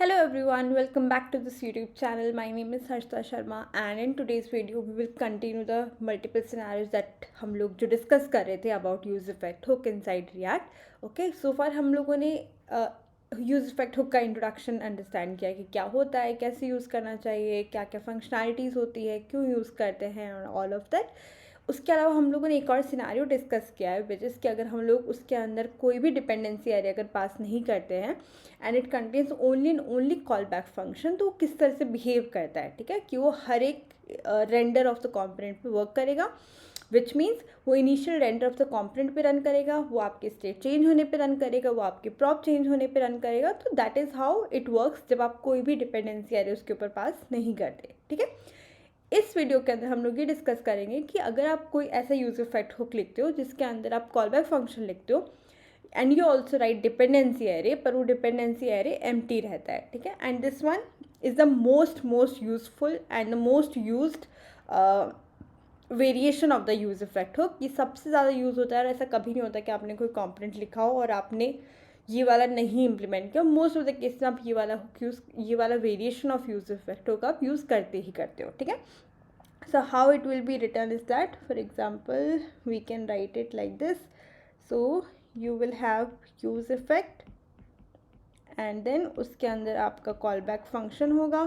Hello everyone, welcome back to this YouTube channel. My name is Harshita Sharma and in today's video we will continue the multiple scenarios that हम लोग जो discuss कर रहे थे about use effect hook inside React. Okay, so far हम लोगों ने use effect hook का इंट्रोडक्शन अंडरस्टैंड किया कि क्या होता है, कैसे यूज़ करना चाहिए, क्या क्या फंक्शनैलिटीज़ होती है, क्यों यूज़ करते हैं और ऑल ऑफ दैट. उसके अलावा हम लोगों ने एक और सिनारियो डिस्कस किया है विच इज़ कि अगर हम लोग उसके अंदर कोई भी डिपेंडेंसी एरिया अगर पास नहीं करते हैं and it contains only and only call back function, तो वो किस तरह से बिहेव करता है. ठीक है, कि वो हर एक रेंडर ऑफ द कॉम्पोनेंट पे वर्क करेगा, विच मीन्स वो initial render of the component पे रन करेगा, वो आपके स्टेट चेंज होने पे रन करेगा, वो आपके प्रॉप चेंज होने पे रन करेगा. तो that is how it works जब आप कोई भी डिपेंडेंसी एरिया उसके ऊपर पास नहीं करते. ठीक है, इस वीडियो के अंदर हम लोग ये डिस्कस करेंगे कि अगर आप कोई ऐसा यूज इफेक्ट हुक लिखते हो जिसके अंदर आप कॉल बैक फंक्शन लिखते हो and you also right dependency array, पर वो डिपेंडेंसी एरे एम्प्टी रहता है. ठीक है, and this one is the most useful and the most used variation of the use effect hook. ये सबसे ज़्यादा यूज़ होता है और ऐसा कभी नहीं होता कि आपने कोई कॉम्पोनेंट लिखा हो और आपने ये वाला नहीं इम्प्लीमेंट किया. मोस्ट ऑफ द केस में आप ये वाला variation of use effect hook आप यूज़ करते ही करते हो. ठीक है, so how it will be written is that, for example, we can write it like this. So you will have use effect and then उसके अंदर आपका callback function होगा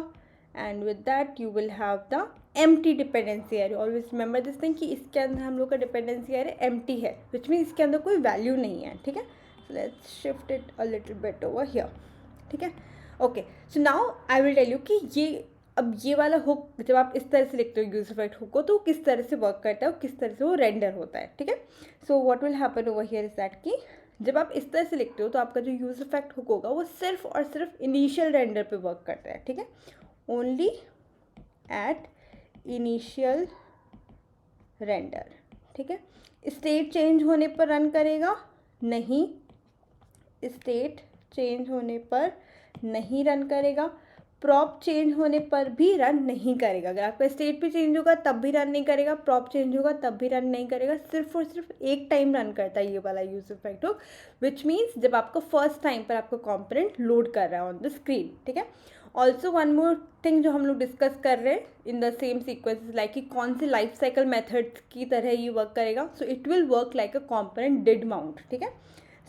and with that you will have the empty dependency array. Always remember this thing कि इसके अंदर हम लोग का dependency array empty है, which means इसके अंदर कोई value नहीं है. ठीक है, so let's shift it a little bit over here. ठीक है, okay, so now I will tell you कि अब ये वाला हुक जब आप इस तरह से लिखते हो यूज इफेक्ट हुक को, तो किस तरह से वर्क करता है और किस तरह से वो रेंडर होता है. ठीक है, so what will happen over here is that कि जब आप इस तरह से लिखते हो तो आपका जो यूज इफेक्ट हुक होगा वो सिर्फ और सिर्फ इनिशियल रेंडर पे वर्क करता है. ठीक है, ओनली एट इनिशियल रेंडर. ठीक है, स्टेट चेंज होने पर रन करेगा नहीं, स्टेट चेंज होने पर नहीं रन करेगा, प्रॉप चेंज होने पर भी रन नहीं करेगा. अगर आपका स्टेट भी चेंज होगा तब भी रन नहीं करेगा, प्रॉप चेंज होगा तब भी रन नहीं करेगा. सिर्फ और सिर्फ एक टाइम रन करता है ये वाला use effect hook, which means जब आपको फर्स्ट टाइम पर आपका कॉम्पोनेंट लोड कर रहा है ऑन द स्क्रीन. ठीक है, ऑल्सो वन मोर थिंग जो हम लोग डिस्कस कर रहे हैं in the same sequence like कि कौन से लाइफ साइकिल मेथड्स की तरह ये वर्क करेगा. So it will work like a component did mount. ठीक है,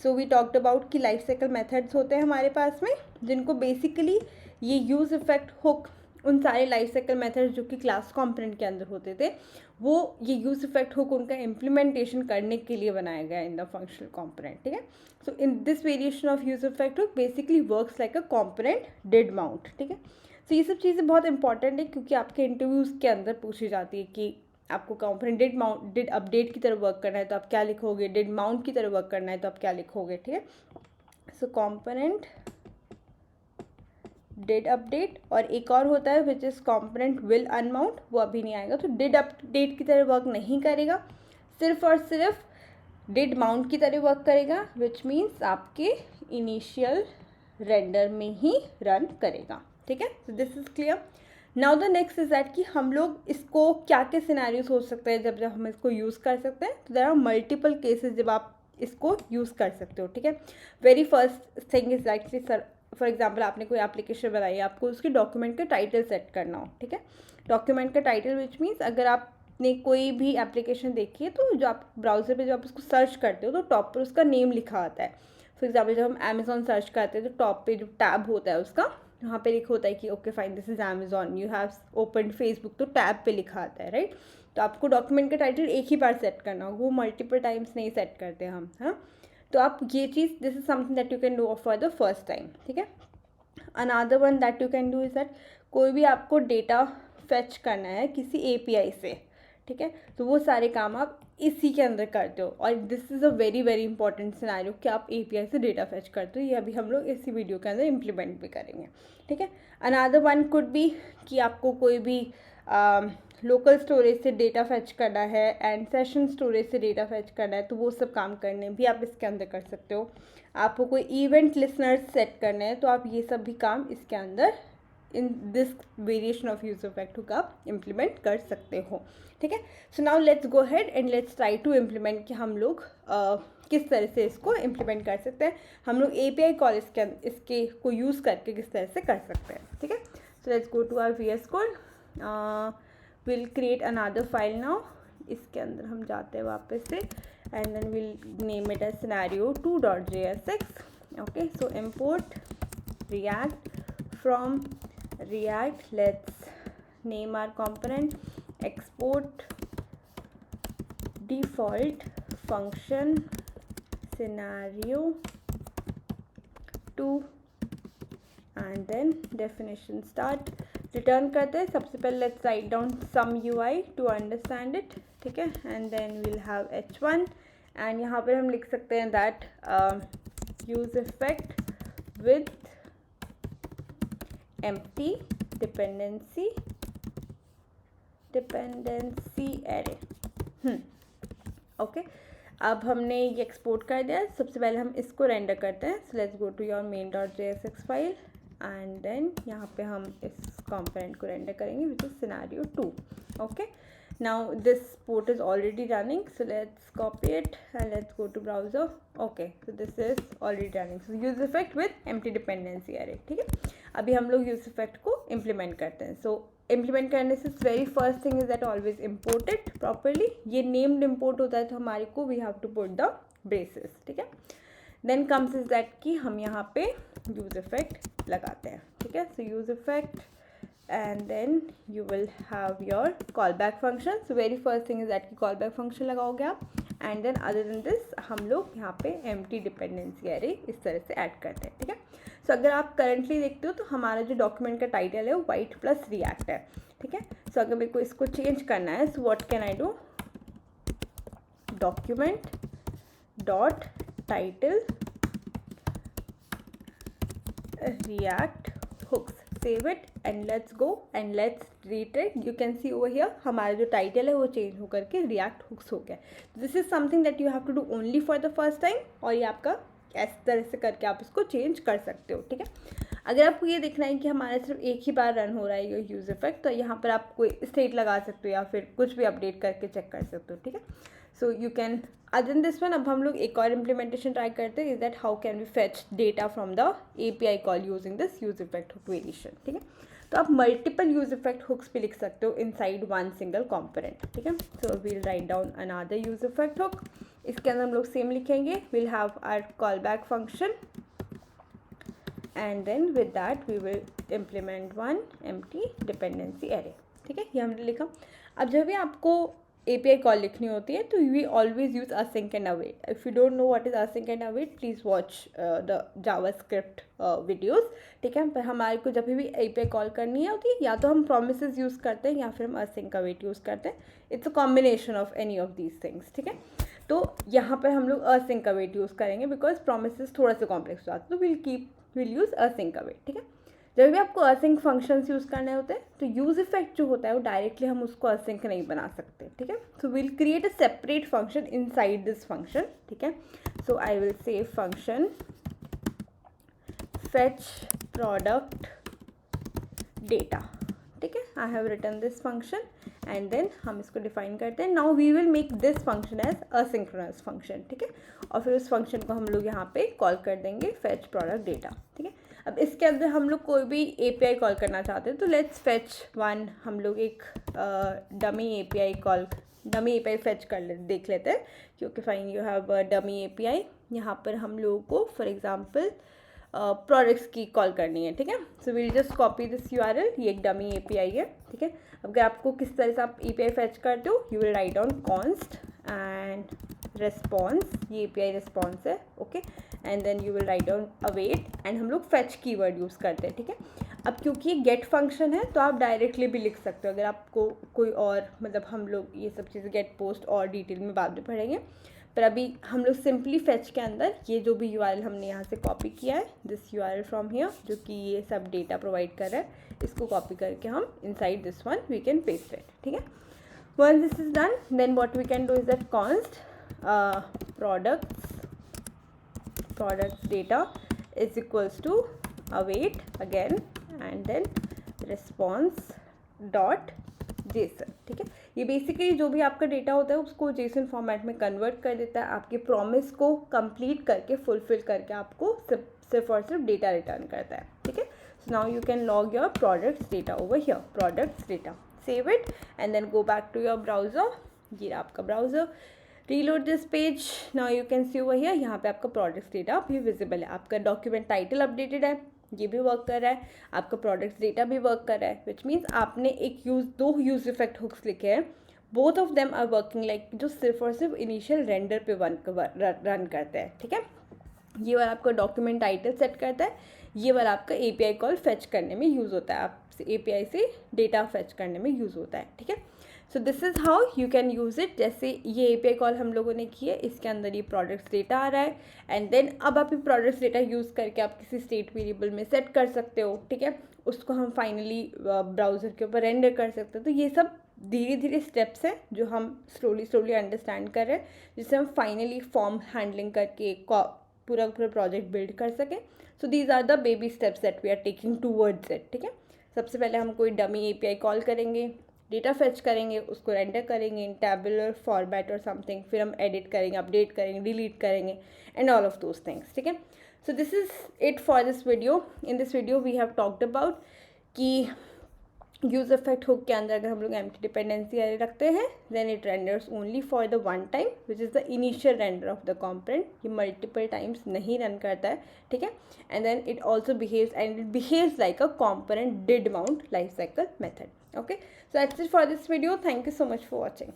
सो वी टॉक्ड अबाउट कि लाइफ साइकिल मेथड्स होते हैं हमारे पास में जिनको बेसिकली ये यूज इफेक्ट हुक उन सारे लाइफ साइकिल मेथड्स जो कि क्लास कॉम्पोनेंट के अंदर होते थे, वो ये यूज इफेक्ट हुक उनका इम्प्लीमेंटेशन करने के लिए बनाया गया इन द फंक्शनल कॉम्पोनेंट. ठीक है, so in this variation of use effect hook basically works like a component did mount. ठीक है, सो ये सब चीज़ें बहुत इंपॉर्टेंट है क्योंकि आपके इंटरव्यूज़ के अंदर पूछी जाती है कि आपको कॉम्पोनेंट डिड अपडेट की तरह वर्क करना है तो आप क्या लिखोगे, डिड माउंट की तरह वर्क करना है तो आप क्या लिखोगे. ठीक है, सो कॉम्पोनेंट डिड अपडेट और एक और होता है which is component will unmount, वो अभी नहीं आएगा. तो डिड अपडेट की तरह वर्क नहीं करेगा, सिर्फ और सिर्फ डिड माउंट की तरह वर्क करेगा, विच मीन्स आपके इनिशियल रेंडर में ही रन करेगा. ठीक है, so this is clear. Now the next is that कि हम लोग इसको क्या क्या सिनेरियोज हो सकते हैं जब हम इसको यूज़ कर सकते हैं. तो देयर आर मल्टीपल केसेस जब आप इसको यूज़ कर सकते हो. ठीक है, very first thing is that for example आपने कोई एप्लीकेशन बनाई, आपको उसके डॉक्यूमेंट का टाइटल सेट करना हो. ठीक है, डॉक्यूमेंट का टाइटल विच मीन्स अगर आपने कोई भी एप्लीकेशन देखी है तो जो आप ब्राउज़र पे जब आप उसको सर्च करते हो तो टॉप पर उसका नेम लिखा आता है. फॉर एग्जाम्पल जब हम अमेजोन सर्च करते हैं तो टॉप पे जो टैब होता है उसका वहाँ पे लिखा होता है कि okay fine this is Amazon, you have open Facebook, तो टैब पे लिखा आता है. राइट, तो आपको डॉक्यूमेंट का टाइटल एक ही बार सेट करना होगा, वो मल्टीपल टाइम्स नहीं सेट करते हम. हाँ, तो आप ये चीज़ this is something that you can do for the first time. ठीक है, another one that you can do is that कोई भी आपको डेटा फेच करना है किसी API से. ठीक है, तो वो सारे काम आप इसी के अंदर करते हो और this is a very very important scenario कि आप API से डेटा फेच करते हो. ये अभी हम लोग इसी वीडियो के अंदर इम्प्लीमेंट भी करेंगे. ठीक है, अनदर वन कुड बी कि आपको कोई भी लोकल स्टोरेज से डेटा फेच करना है एंड सेशन स्टोरेज से डेटा फेच करना है, तो वो सब काम करने भी आप इसके अंदर कर सकते हो. आपको कोई इवेंट लिसनर्स सेट करने हैं तो आप ये सब भी काम इसके अंदर in this variation of use effect hook आप इम्प्लीमेंट कर सकते हो, ठीक है। So now let's go ahead and let's try to implement कि हम लोग किस तरह से इसको इम्प्लीमेंट कर सकते हैं, हम लोग API कॉल इसके को यूज़ करके किस तरह से कर सकते हैं, ठीक है। So let's go to our VS code, will create another file now, इसके अंदर हम जाते हैं वापस से and then will name it as scenario2.jsx, okay. So import react from react, let's name our component export default function scenario 2 and then definition start, return करते हैं। सबसे पहले let's write down some UI to understand it, ठीक है, and then will have H1 and यहाँ पर हम लिख सकते हैं that use effect with empty dependency array, okay. अब हमने ये एक्सपोर्ट कर दिया, सबसे पहले हम इसको रेंडर करते हैं। So let's go to your main.jsx file and then यहाँ पे हम इस कंपोनेंट को रेंडर करेंगे which is scenario2, okay. Now this port is already running, so let's copy it and let's go to browser, okay. So this is already running, so use effect with empty dependency array, ठीक है। अभी हम लोग use effect को implement करते हैं। सो implement करने से very first thing is that always import it properly. ये नेम्ड इम्पोर्ट होता है तो हमारे को we have to put the braces, ठीक है। देन कम्स इज दैट कि हम यहाँ पे यूज इफेक्ट लगाते हैं, ठीक है। So use effect and then you will have your callback function. So very first thing is that कि कॉल बैक फंक्शन लगाओगे आप and then other than this हम लोग यहाँ पे empty dependency array इस तरह से ऐड करते हैं, ठीक है। सो अगर आप करंटली देखते हो तो हमारा जो डॉक्यूमेंट का टाइटल है वो वाइट प्लस रिएक्ट है, ठीक है। सो अगर मेरे को इसको चेंज करना है, so what can I do, document dot title react hooks, save it and let's go and let's reiterate. You can see over here हमारा जो टाइटल है वो चेंज होकर के react hooks हो गया। This is something that you have to do only for the first time, और ये आपका इस तरह से करके आप इसको चेंज कर सकते हो, ठीक है। अगर आपको ये देखना है कि हमारा सिर्फ एक ही बार रन हो रहा है ये यूज इफेक्ट, तो यहाँ पर आप कोई स्टेट लगा सकते हो या फिर कुछ भी अपडेट करके चेक कर सकते हो, ठीक है। So you can other than this one, अब हम लोग एक और इम्प्लीमेंटेशन ट्राई करते हैं, is that how can we fetch data from the API call using this use effect hook variation, ठीक है। तो आप मल्टीपल यूज इफेक्ट हुक्स भी लिख सकते हो इनसाइड वन सिंगल कॉम्पोनेंट, ठीक है। So we'll write down another use effect hook, इसके अंदर हम लोग सेम लिखेंगे, will have our callback function and then with that we will implement one empty dependency array, ठीक है। ये हमने लिखा। अब जब भी आपको API कॉल लिखनी होती है तो we always use async and await. If you don't know what is async and await, please watch the JavaScript videos, ठीक है। पर हमारे को जब भी API कॉल करनी होती है या तो हम प्रोमिसेस यूज़ करते हैं या फिर हम async await यूज़ करते हैं। It's a combination of any of these things, ठीक है। तो यहाँ पर हम लोग async await यूज़ करेंगे बिकॉज प्रोमिसेस थोड़ा सा कॉम्प्लेक्स हो जाता है, तो विल यूज़ async await, ठीक है। जब भी आपको async फंक्शंस यूज़ करने होते हैं तो यूज इफेक्ट जो होता है वो डायरेक्टली हम उसको async नहीं बना सकते, ठीक है। So will create a separate function inside this function, ठीक है। So I will say function fetch product data, ठीक है। I have written this function and then हम इसको डिफाइन करते हैं। Now we will make this function as asynchronous function, ठीक है। और फिर उस फंक्शन को हम लोग यहाँ पे कॉल कर देंगे फेच प्रोडक्ट डेटा, ठीक है। अब इसके अंदर हम लोग कोई भी API कॉल करना चाहते हैं तो लेट्स फेच वन, हम लोग एक डमी API फेच कर देख लेते हैं, क्योंकि fine you have dummy API। यहाँ पर हम लोगों को फॉर एग्जांपल प्रोडक्ट्स की कॉल करनी है, ठीक है। So will just copy this URL, ये एक डमी API है, ठीक है। अगर आपको किस तरह से आप API फेच करते हो, you will write down const and response, ये API रिस्पॉन्स है, okay. And then you will write down await and हम लोग फेच कीवर्ड यूज़ करते हैं, ठीक है। अब क्योंकि ये गेट फंक्शन है तो आप डायरेक्टली भी लिख सकते हो। अगर आपको कोई और मतलब हम लोग ये सब चीज़ें गेट पोस्ट और डिटेल में बाद में पढ़ेंगे, पर अभी हम लोग सिंपली फेच के अंदर ये जो भी URL हमने यहाँ से कॉपी किया है, दिस URL फ्रॉम हियर, जो कि ये सब डेटा प्रोवाइड कर रहा है, इसको कॉपी करके हम inside this one we can paste it, ठीक है। Once this is done, then what we can do is that const products data is equals to await again and then response dot JSON, ठीक है। ये basically जो भी आपका data होता है उसको जेसन फॉर्मेट में कन्वर्ट कर देता है, आपके प्रॉमिस को कंप्लीट करके फुलफिल करके आपको सिर्फ और सिर्फ डेटा रिटर्न करता है, ठीक है। So now you can log your products data over here, products data, save it and then go back to your browser. ये आपका browser, reload this page, now you can see over here, यहाँ पे आपका products data भी visible है, आपका document title updated है, ये भी वर्क कर रहा है, आपका प्रोडक्ट्स डेटा भी वर्क कर रहा है, विच मीन्स आपने दो यूज इफेक्ट हुक्स लिखे हैं, both of them are working like, जो सिर्फ और सिर्फ इनिशियल रेंडर पे रन करते हैं, ठीक है। ये वाला आपका डॉक्यूमेंट टाइटल सेट करता है, ये वाला आपका API कॉल फेच करने में यूज़ होता है, आप API से डेटा फेच करने में यूज़ होता है, ठीक है। So this is how you can use it. जैसे ये API कॉल हम लोगों ने की है, इसके अंदर ये प्रोडक्ट्स डेटा आ रहा है एंड देन अब आप ये प्रोडक्ट्स डेटा यूज़ करके आप किसी स्टेट वेरिएबल में सेट कर सकते हो, ठीक है। उसको हम फाइनली ब्राउज़र के ऊपर रेंडर कर सकते हैं। तो ये सब धीरे धीरे स्टेप्स हैं जो हम स्लोली अंडरस्टैंड कर रहे हैं, जिससे हम फाइनली फॉर्म हैंडलिंग करके पूरा प्रोजेक्ट बिल्ड कर सकें। So these are the baby steps that we are taking towards it, ठीक है। सबसे पहले हम कोई डमी API कॉल करेंगे, डेटा फेच करेंगे, उसको रेंडर करेंगे इन टैबुलर फॉर्मेट और समथिंग, फिर हम एडिट करेंगे, अपडेट करेंगे, डिलीट करेंगे and all of those things, ठीक है। So this is it for this video. In this video we have talked about कि यूज इफेक्ट हुक के अंदर अगर हम लोग एम्प्टी डिपेंडेंसी अरे रखते हैं then it renders only for the one time which is the initial render of the component, ये multiple times नहीं रन करता है, ठीक है। And then it also behaves like a component did mount life cycle method, okay। So that's it for this video. Thank you so much for watching.